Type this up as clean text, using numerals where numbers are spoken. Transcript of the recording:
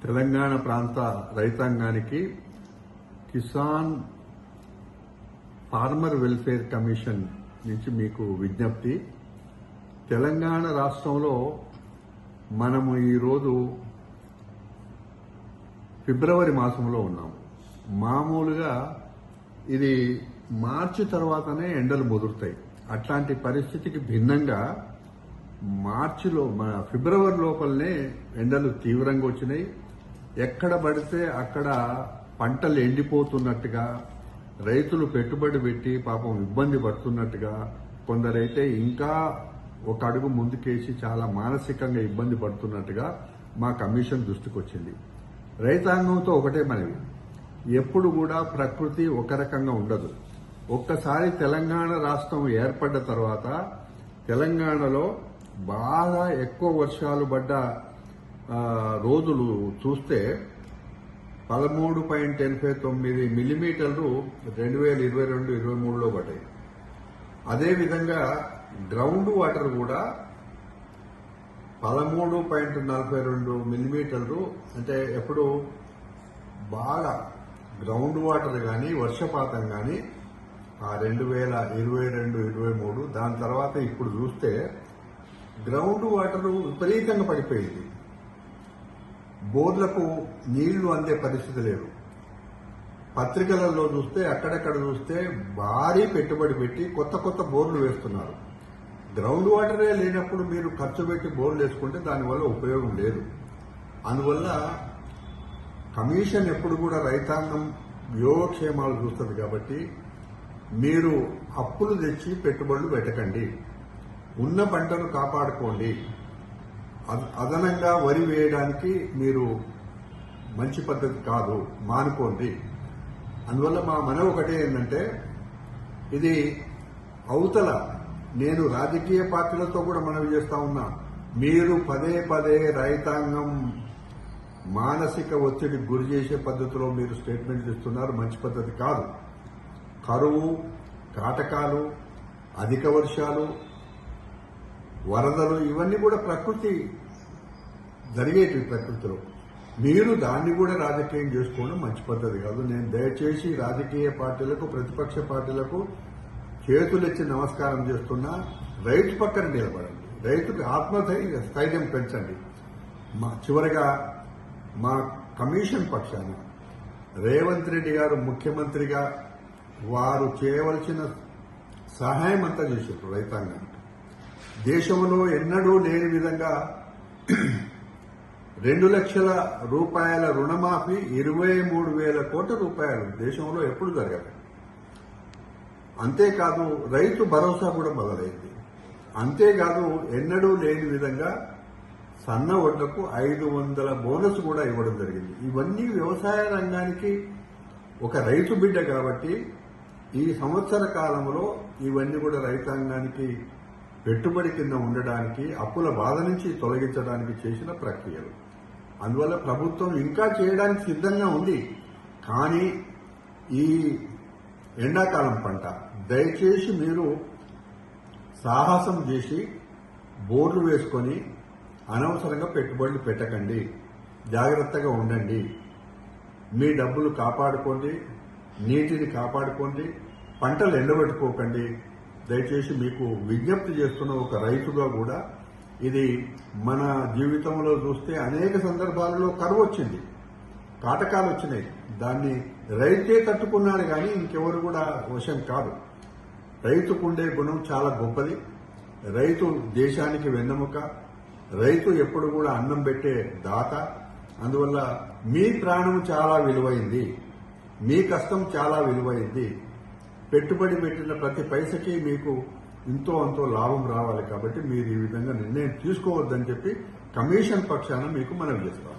తెలంగాణ ప్రాంత రైతాంగానికి Kisan farmer welfare commission నుంచి మీకు విజ్ఞప్తి. తెలంగాణ రాష్ట్రంలో మనము ఈరోజు ఫిబ్రవరి మాసంలో ఉన్నాము. మామూలుగా ఇది మార్చి తర్వాతనే ఎండలు ముదురుతాయి. అట్లాంటి పరిస్థితికి భిన్నంగా ఫిబ్రవరి లోపలనే ఎండలు తీవ్రంగా వచ్చినాయి. ఎక్కడ పడితే అక్కడ పంటలు ఎండిపోతున్నట్టుగా, రైతులు పెట్టుబడి పెట్టి పాపం ఇబ్బంది పడుతున్నట్టుగా, కొందరైతే ఇంకా ఒక అడుగు ముందుకేసి చాలా మానసికంగా ఇబ్బంది పడుతున్నట్టుగా మా కమిషన్ దృష్టికి వచ్చింది. రైతాంగంతో ఒకటే మనవి, ఎప్పుడు కూడా ప్రకృతి ఒక రకంగా ఉండదు. ఒక్కసారి తెలంగాణ రాష్ట్రం ఏర్పడ్డ తర్వాత తెలంగాణలో బాగా ఎక్కువ వర్షాలు పడ్డ రోజులు చూస్తే 13.89 మిల్లీమీటర్లు 2022-23లో పడ్డాయి. అదేవిధంగా గ్రౌండ్ వాటర్ కూడా 13.42 మిల్లీమీటర్లు, అంటే ఎప్పుడు బాగా గ్రౌండ్ వాటర్ కానీ వర్షపాతం కానీ 2022-23, దాని తర్వాత ఇప్పుడు చూస్తే గ్రౌండ్ వాటర్ విపరీతంగా పడిపోయింది. బోర్లకు నీళ్లు అందే పరిస్థితి లేదు. పత్రికలలో చూస్తే అక్కడక్కడ చూస్తే భారీ పెట్టుబడి పెట్టి కొత్త బోర్లు వేస్తున్నారు. గ్రౌండ్ వాటరే లేనప్పుడు మీరు ఖర్చు పెట్టి బోర్లు వేసుకుంటే దానివల్ల ఉపయోగం లేదు. అందువల్ల కమిషన్ ఎప్పుడు కూడా రైతాంగం యోగక్షేమాలు చూస్తుంది కాబట్టి మీరు అప్పులు తెచ్చి పెట్టుబడులు పెట్టకండి. ఉన్న పంటను కాపాడుకోండి. అదనంగా వరి వేయడానికి మీరు మంచి పద్ధతి కాదు, మానుకోండి. అందువల్ల మా మనవి ఒకటే ఏంటంటే, ఇది అవతల నేను రాజకీయ పార్టీలతో కూడా మనవి చేస్తా ఉన్నా, మీరు పదే రైతాంగం మానసిక ఒత్తిడికి గురి చేసే పద్ధతిలో మీరు స్టేట్మెంట్ ఇస్తున్నారు. మంచి పద్ధతి కాదు. కరువు, కాటకాలు, అధిక వర్షాలు, వరదలు ఇవన్నీ కూడా ప్రకృతి జరిగేటివి. ప్రకృతిలో మీరు దాన్ని కూడా రాజకీయం చేసుకోవడం మంచి పద్ధతి కాదు. నేను దయచేసి రాజకీయ పార్టీలకు, ప్రతిపక్ష పార్టీలకు చేతులెచ్చి నమస్కారం చేస్తున్నా, రైతు పక్కన నిలబడండి. రైతుకు ఆత్మస్థైర్యం పెంచండి. చివరిగా మా కమిషన్ పక్షాన రేవంత్ రెడ్డి గారు ముఖ్యమంత్రిగా వారు చేయవలసిన సహాయం అంతా చేశారు రైతాంగానికి. దేశంలో ఎన్నడూ లేని విధంగా 2 లక్షల రూపాయల రుణమాఫీ, 23,000 కోట్ల రూపాయలు దేశంలో ఎప్పుడు జరగదు. అంతేకాదు రైతు భరోసా కూడా మొదలైంది. అంతేకాదు ఎన్నడూ లేని విధంగా సన్న వడ్లకు 500 బోనస్ కూడా ఇవ్వడం జరిగింది. ఇవన్నీ వ్యవసాయ రంగానికి ఒక రైతు బిడ్డ కాబట్టి ఈ సంవత్సర కాలంలో ఇవన్నీ కూడా రైతాంగానికి పెట్టుబడి కింద ఉండడానికి, అప్పుల బాధ నుంచి తొలగించడానికి చేసిన ప్రక్రియలు. అందువల్ల ప్రభుత్వం ఇంకా చేయడానికి సిద్ధంగా ఉంది. కానీ ఈ ఎండాకాలం పంట దయచేసి మీరు సాహసం చేసి బోర్లు వేసుకొని అనవసరంగా పెట్టుబడులు పెట్టకండి. జాగ్రత్తగా ఉండండి. మీ డబ్బులు కాపాడుకోండి, నీటిని కాపాడుకోండి, పంటలు ఎండబెట్టుకోకండి. దయచేసి మీకు విజ్ఞప్తి చేస్తున్న ఒక రైతుగా కూడా, ఇది మన జీవితంలో చూస్తే అనేక సందర్భాలలో కరువు వచ్చింది, కాటకాలు వచ్చినాయి. దాన్ని రైతే తట్టుకున్నాడు కానీ ఇంకెవరు కూడా వశం కాదు. రైతుకుండే గుణం చాలా గొప్పది. రైతు దేశానికి వెన్నెముక. రైతు ఎప్పుడు కూడా అన్నం పెట్టే దాత. అందువల్ల మీ ప్రాణం చాలా విలువైంది, మీ కష్టం చాలా విలువైంది. పెట్టుబడి పెట్టిన ప్రతి పైసకి మీకు ఇంతో అంతో లాభం రావాలి. కాబట్టి మీరు ఈ విధంగా నిర్ణయం తీసుకోవద్దని చెప్పి కమిషన్ పక్షాన మీకు మనవి చేస్తాం.